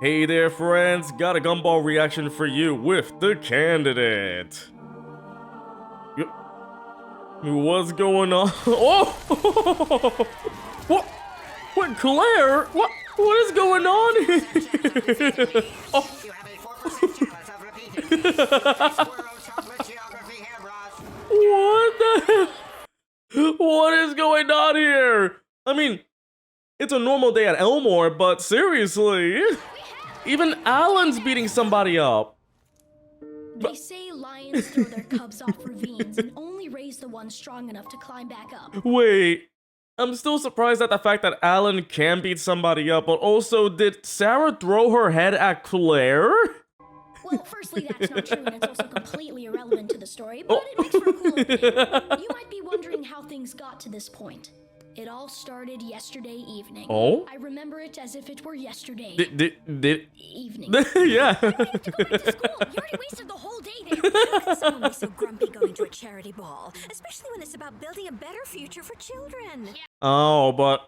Hey there, friends. Got a Gumball reaction for you with the candidate. Yep. What's going on? Oh! What? What, Claire? What is going on here? Oh. What the? What is going on here? I mean, it's a normal day at Elmore, but seriously, even Alan's beating somebody up. They say lions throw their cubs off ravines and only raise the ones strong enough to climb back up. Wait, I'm still surprised at the fact that Alan can beat somebody up, but also, did Sarah throw her head at Claire? Well, firstly, that's not true, and it's also completely irrelevant to the story, but it makes for a cool opening. You might be wondering how things got to this point. It all started yesterday evening. Oh? I remember it as if it were yesterday. Evening. Yeah. I have to go back to school. You already wasted the whole day there. How can someone be so grumpy going to a charity ball? Especially when it's about building a better future for children. Oh, but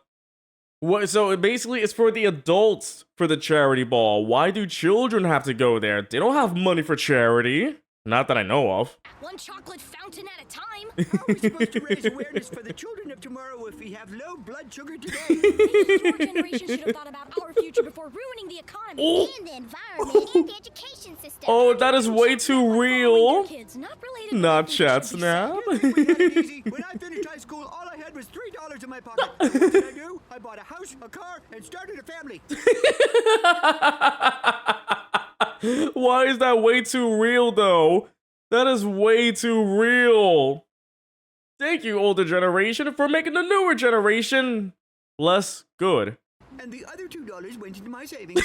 what? So basically, it's for the adults for the charity ball. Why do children have to go there? They don't have money for charity. Not that I know of. One chocolate fountain at a time. How are we supposed to raise awareness for the children of tomorrow if we have low blood sugar today? Maybe your generation should have thought about our future before ruining the economy and the environment and the education system. Oh, that is way too real. Kids, not related. Not chat snap. We had it easy. When I finished high school, all I had was $3 in my pocket. What did I do? I bought a house, a car, and started a family. Why is that way too real, though? That is way too real. Thank you, older generation, for making the newer generation less good. And the other $2 went into my savings.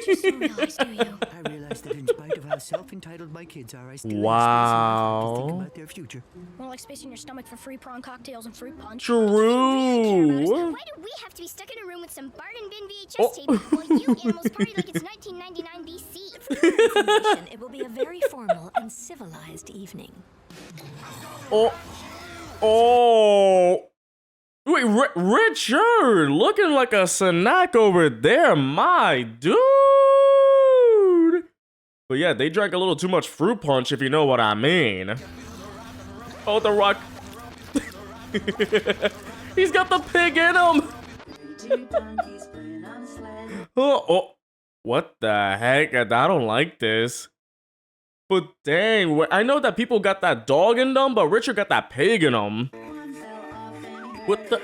Just don't realize, do you? I realized that in spite of how self-entitled my kids are, I still Wow. have space enough to think about their future. More like space in your stomach for free prawn cocktails and fruit punch. True. Why do we have to be stuck in a room with some bargain bin VHS tape while you animals party like it's 1999 BC? For your information, it will be a very formal and civilized evening. Oh. Oh. Wait, Richard, looking like a snack over there, my dude. But yeah, they drank a little too much fruit punch, if you know what I mean. Oh, the Rock. He's got the pig in him. Oh, what the heck? I don't like this. But dang, I know that people got that dog in them, but Richard got that pig in them. What the?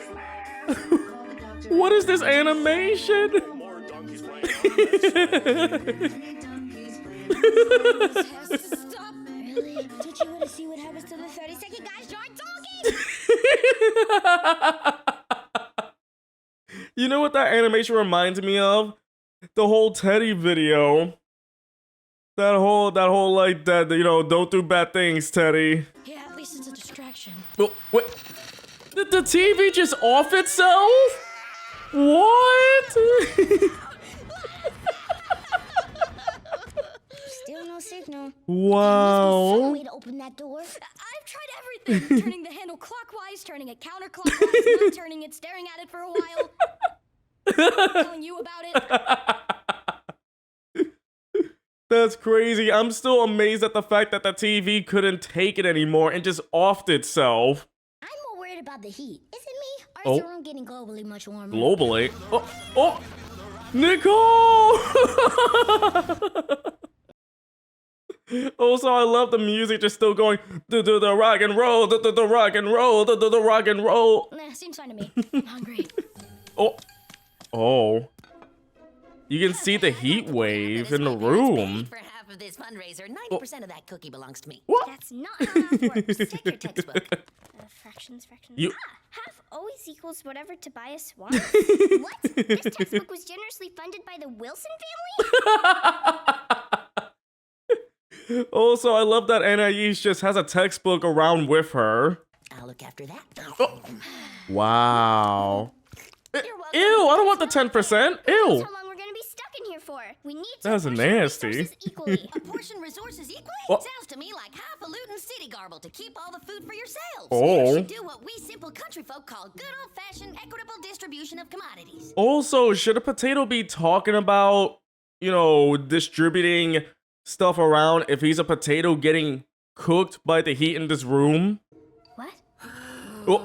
What is this animation? Stop! Really? Did you want to see what happens to the 30-second guys start talking? You know what that animation reminds me of? The whole Teddy video. That whole like that, you know, don't do bad things, Teddy. Yeah, at least it's a distraction. Oh, wait. Did the TV just off itself? What? Still no signal. Wow. Some way to open that door. I've tried everything. Turning the handle clockwise, turning it counterclockwise, not turning it, staring at it for a while. Telling you about it. That's crazy. I'm still amazed at the fact that the TV couldn't take it anymore and just offed itself. I'm more worried about the heat. Is it me? Or Oh. is the room getting globally much warmer? Globally? Oh, Nicole! Also, I love the music just still going, do the rock and roll, do the rock and roll, do the rock and roll. Nah, seems fine to me. I'm hungry. Oh. You can see the heat wave in the room. For half of this fundraiser, 90% of that cookie belongs to me. What? That's not how math works. Take your textbook. Fractions. You- Half always equals whatever Tobias wants. What? This textbook was generously funded by the Wilson family? Also, I love that Anais just has a textbook around with her. I'll look after that. Wow. You're welcome. Ew, I don't want the 10%. That's Ew. how long we're gonna be stuck in here for. We need to That's apportion nasty. resources equally. Apportion resources equally? What? Sounds to me like half a Luton city garble to keep all the food for yourselves. Oh. You should do what we simple country folk call good old-fashioned equitable distribution of commodities. Also, should a potato be talking about you know, distributing stuff around if he's a potato getting cooked by the heat in this room? What? Oh,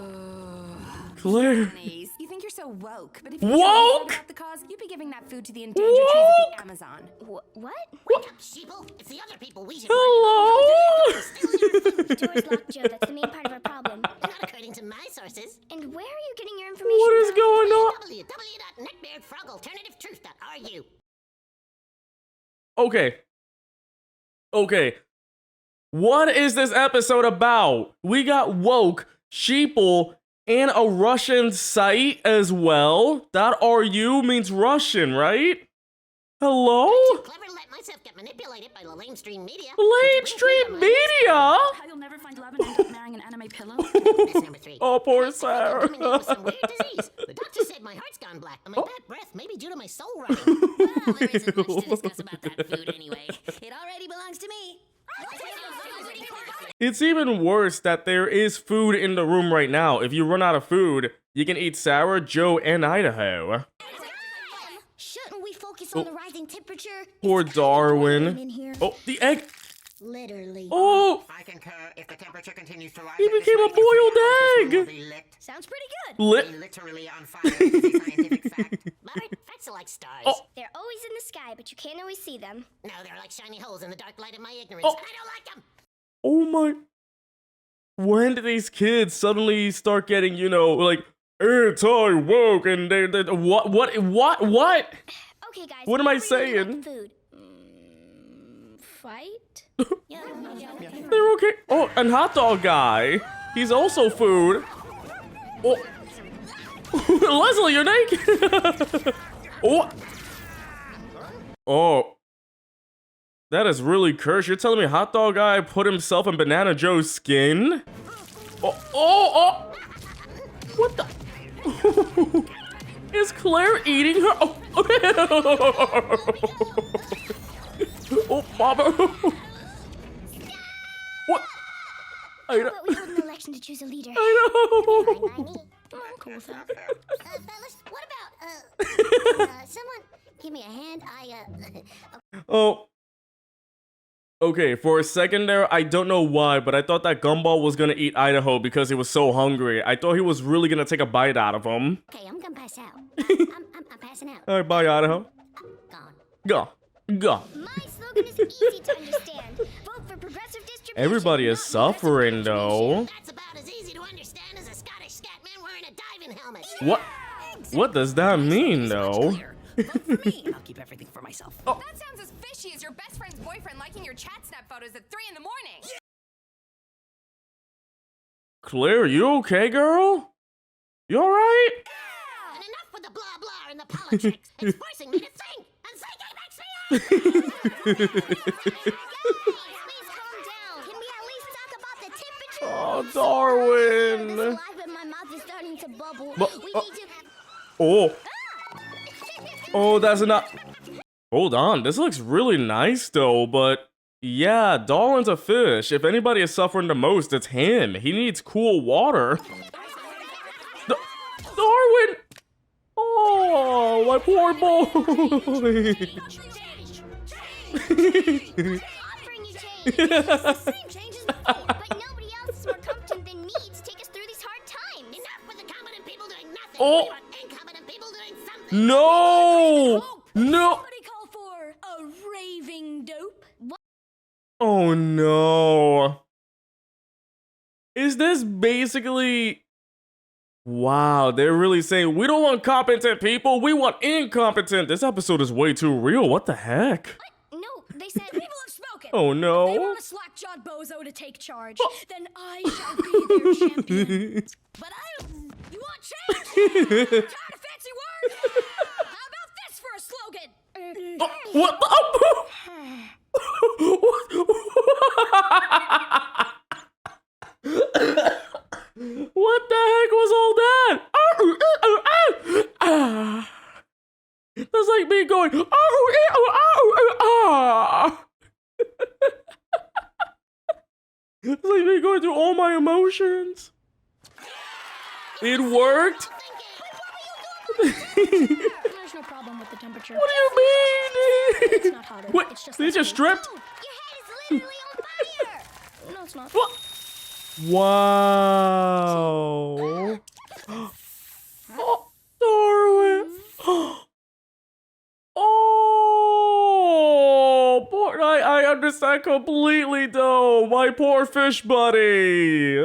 Claire. Nice. You think you're so woke, but if you Woke? about the cause, you'd be giving that food to the endangered trees of the Amazon. What? Wake up, sheeple. It's the other people we should Hello? The door's locked, Joe. That's the main part of our problem. Not according to my sources. And where are you getting your information What is from? going on? www.neckbeardfrogalternativetruth.ru. Okay. What is this episode about? We got woke, sheeple, and a Russian site as well. .ru means Russian, right? Hello? Clever to let myself get manipulated by the lamestream media. Lamestream media? How you'll never find love and end up marrying an anime pillow? That's number 3. Oh, poor I'm Sarah. coming in with some weird disease. The doctor said my heart's gone black, and my bad breath may be due to my soul rotting. Well, there isn't much to discuss about that food anyway. It already belongs to me. It's even worse that there is food in the room right now. If you run out of food, you can eat Sarah, Joe, and Idaho. Shouldn't we focus on the rising temperature? Poor It's kinda Darwin. boiling in here. Oh, the egg. Literally. Oh, I concur. If the temperature continues to rise, he at this became a rate, in 3 hours, this room will boiled be lit. Sounds pretty good. Be lit. literally on fire. It's a scientific fact. Robert, facts are like stars. Oh. They're always in the sky, but you can't always see them. No, they're like shiny holes in the dark light of my ignorance, Oh. and I don't like them. Oh my. When did these kids suddenly start getting, you know, like, anti-woke and they what? Okay, guys. What am I how are you doing saying? about Food. Fight? They're okay. Oh, and hot dog guy. He's also food. Oh. Leslie, you're naked. Oh. Oh. That is really cursed. You're telling me hot dog guy put himself in Banana Joe's skin? Oh. What the? Is Claire eating her? Oh, oh Mama. What? I know. But we hold an election to choose a leader. I know. I'm cool with that. Fellas, what about, someone give me a hand? Oh. Okay, for a second there, I don't know why, but I thought that Gumball was gonna eat Idaho because he was so hungry. I thought he was really gonna take a bite out of him. Okay, I'm gonna pass out. I'm passing out. Alright, bye, Idaho. Gone. Go. My slogan is easy to understand. Vote for progressive distribution. Everybody is not suffering, though. That's about as easy to understand as a Scottish scat man wearing a diving helmet. What? What does that mean, though? Vote for me, and I'll keep everything for myself. Oh. That sounds as fishy as your best friend's boyfriend liking your chat snap photos at 3 in the morning. Claire, you okay, girl? You alright? And enough with the blah blah and the politricks. It's forcing me to think, and thinking makes me Please calm down. Can we at least talk about the temperature? Oh, This Darwin. alive and my mouth is starting to bubble. But- We need to. Oh. Oh, that's enough. Hold on, this looks really nice though, but yeah, Darwin's a fish. If anybody is suffering the most, it's him. He needs cool water. Darwin! Oh, my poor boy. Offering you change. It's the same change as before, but nobody else is more competent than me to take us through these hard times. enough with the competent people doing nothing. Oh. We want incompetent people doing something. No! No! Somebody call for a raving dope. Oh no. Is this basically... Wow, they're really saying, we don't want competent people, we want incompetent. This episode is way too real. What the heck? No, they said People have spoken. Oh They no. want a slack-jawed bozo to take charge. Then I shall be their champion. But you want change? Tired of fancy words? How about this for a slogan? What the... What the heck was all that? That's like me going... It's like me going through all my emotions. It worked. There's no problem with the temperature. What do you mean? It's not hotter. What? It's just They less just heat. stripped? Your head is literally on fire. No, it's not. What? Wow. Oh, Darwin. Oh, poor, I understand completely, though. My poor fish buddy.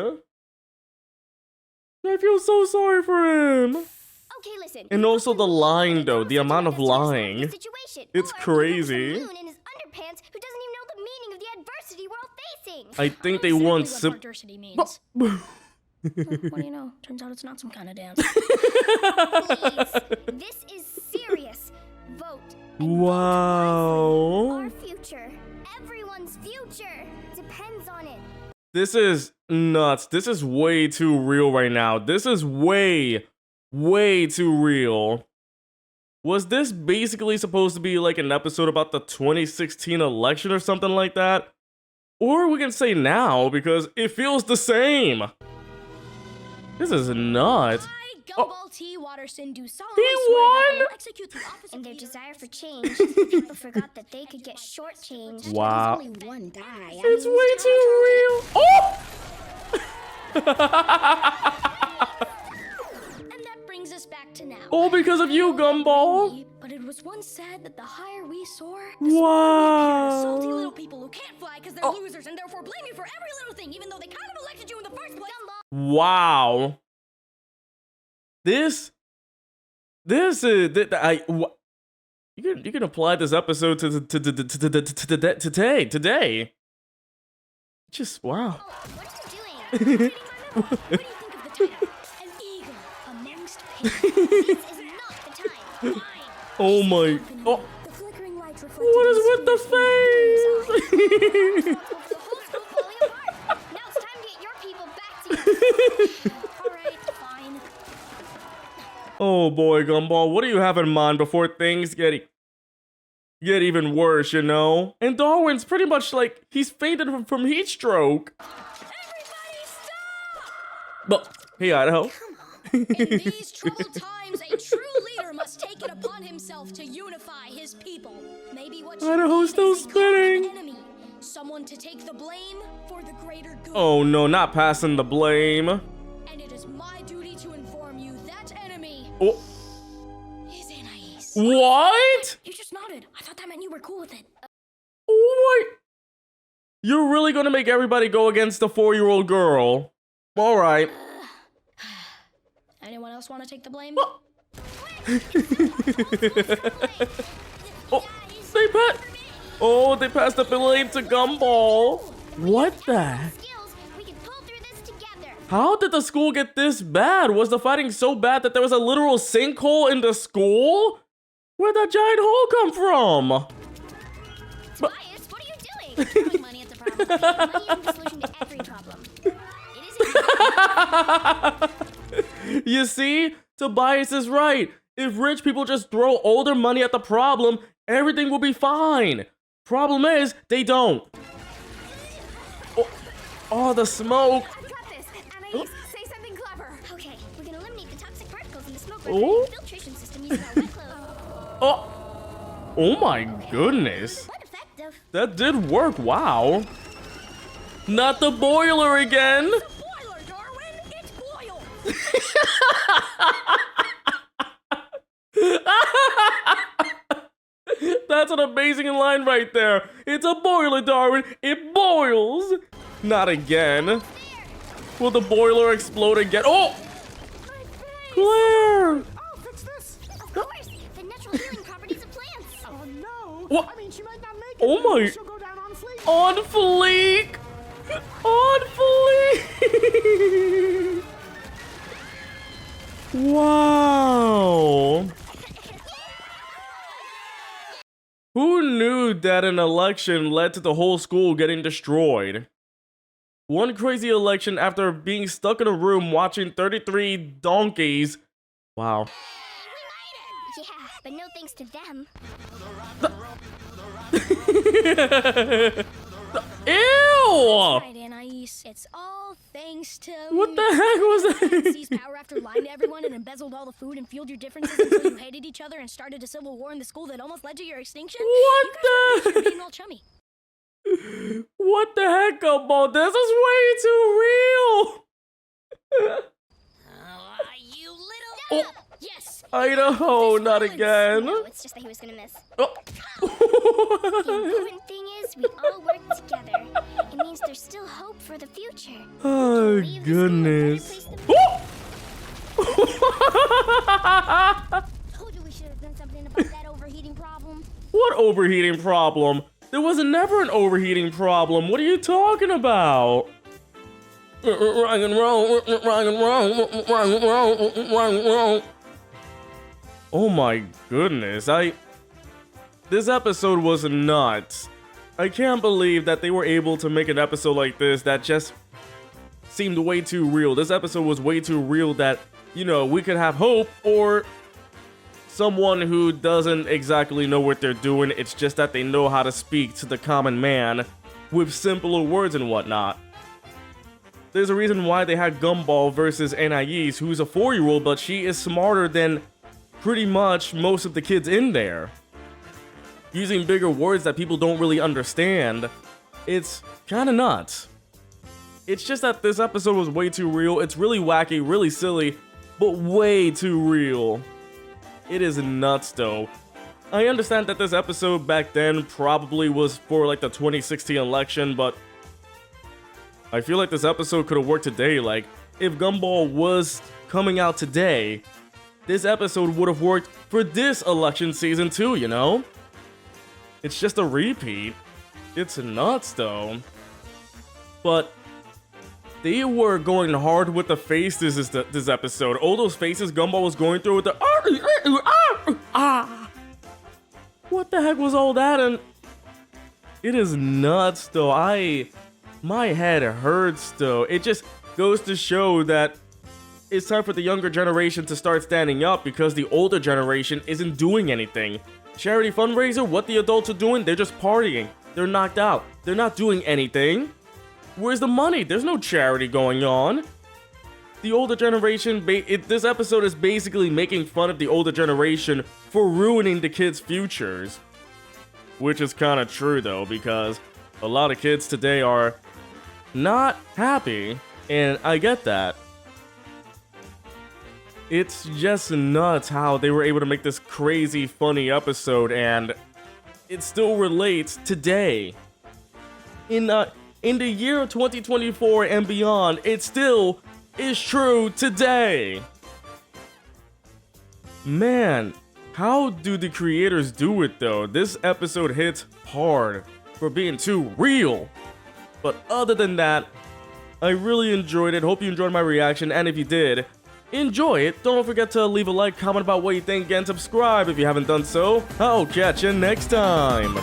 I feel so sorry for him. Okay, listen. And you also have the to line, leave though, the the amount of conversation to lying. the situation. It's Or you have crazy. some loon in his underpants who doesn't even know the meaning of the adversity we're all facing. I think they Exactly want what sim- adversity means. What do you know? Turns out it's not some kind of dance. Please, this is serious. Vote. And vote Wow. wisely. Our future, everyone's future, depends on it. This is nuts. This is way too real right now. This is way too real. Was this basically supposed to be like an episode about the 2016 election or something like that? Or we can say now because it feels the same. This is nuts. I, Gumball T. Watterson, do solemnly He swear that I won? will execute the office In of their leader. desire for change, the people forgot that they could get shortchanged. Wow. There's only one guy. It's way too real. Oh! And that brings us back to now. All because of you, Gumball. But it was once said that the higher we soar, the smaller we appear to salty little Wow. people who can't fly because they're losers and therefore blame you for every little thing, even though they kind of elected you in the first place. Wow. This is you can apply this episode to today. Just wow. What are you doing? What do you think of the title? An eagle amongst pigs. This is not the time. Fine. Oh my. Oh, The flickering light reflected what is in with the Spears' face? The whole school falling apart. Now it's time to get your people back together. All right, fine. Oh boy, Gumball, what do you have in mind before things get even worse, you know? And Darwin's pretty much like he's fainted from heat stroke. Everybody stop! But hey, Idaho. In these troubled times, a true leader must take it upon himself to unify his people. Maybe what you Idaho's need still is a common spinning. enemy. Someone to take the blame for the greater good. Oh no, not passing the blame. And it is my duty to inform you that enemy Oh, is Anais. what? You just nodded. I thought that meant you were cool with it. Oh my. You're really gonna make everybody go against the 4-year-old girl. All right. Anyone else want to take the blame? They passed the blame to Gumball. What the heck? Skills, we can pull through this together. How did the school get this bad? Was the fighting so bad that there was a literal sinkhole in the school? Where'd that giant hole come from? Tobias, what are you doing? Throwing money at the problem. Money isn't the solution to every problem. It isn't. You see? Tobias is right. If rich people just throw all their money at the problem, everything will be fine. Problem is, they don't. Oh, the smoke. I've got this. Anais, say something clever. Okay, we can eliminate the toxic particles in the smoke by Oh. creating a filtration system using our wet clothes. Oh my goodness. Quite effective. That did work, wow. Not the boiler again. Boiler, Darwin! It's boiled! That's an amazing line right there. It's a boiler, Darwin. It boils. Not again. Will the boiler explode again? Oh! Claire! I'll fix this. Of course, the natural healing properties of plants. Oh no. What? I mean, she might not make it. Oh my- She'll go down on fleek. On fleek! On fleek! Wow! Who knew that an election led to the whole school getting destroyed? One crazy election after being stuck in a room watching 33 donkeys. Wow. Yeah, but no thanks to them. Ew! Right, Anais. nice. It's all thanks to What the heck was that? seized power after lying to everyone and embezzled all the food and fueled your differences until you hated each other and started a civil war in the school that almost led to your extinction. What You guys the? were being all chummy. What the heck, Gumball? This is way too real. You little... Oh, Yes. Idaho, not again. No, it's just that he was gonna miss. Oh. The important thing is we all work together. It means there's still hope for the future. Oh, Leave the school a better goodness. place than- Told you we should have done something about that overheating problem. What overheating problem? There was never an overheating problem. What are you talking about? Rock and roll, rock and roll, rock and roll, rock and roll. Oh my goodness, this episode was nuts. I can't believe that they were able to make an episode like this that just seemed way too real. This episode was way too real that, you know, we could have hope or someone who doesn't exactly know what they're doing. It's just that they know how to speak to the common man with simpler words and whatnot. There's a reason why they had Gumball versus Anais, who's a 4-year-old, but she is smarter than pretty much most of the kids in there. Using bigger words that people don't really understand. It's kinda nuts. It's just that this episode was way too real. It's really wacky, really silly, but way too real. It is nuts though. I understand that this episode back then probably was for like the 2016 election, but I feel like this episode could have worked today. Like, if Gumball was coming out today, this episode would have worked for this election season too, you know? It's just a repeat. It's nuts though. But they were going hard with the faces this episode. All those faces Gumball was going through with the what the heck was all that? And it is nuts though. My head hurts though. It just goes to show that it's time for the younger generation to start standing up because the older generation isn't doing anything. Charity fundraiser, what the adults are doing, they're just partying. They're knocked out. They're not doing anything. Where's the money? There's no charity going on. The older generation, this episode is basically making fun of the older generation for ruining the kids' futures. Which is kind of true though, because a lot of kids today are not happy, and I get that. It's just nuts how they were able to make this crazy funny episode and it still relates today. In the year of 2024 and beyond, it still is true today. Man, how do the creators do it though? This episode hits hard for being too real. But other than that, I really enjoyed it. Hope you enjoyed my reaction, and if you did, enjoy it. Don't forget to leave a like, comment about what you think, and subscribe if you haven't done so. I'll catch you next time.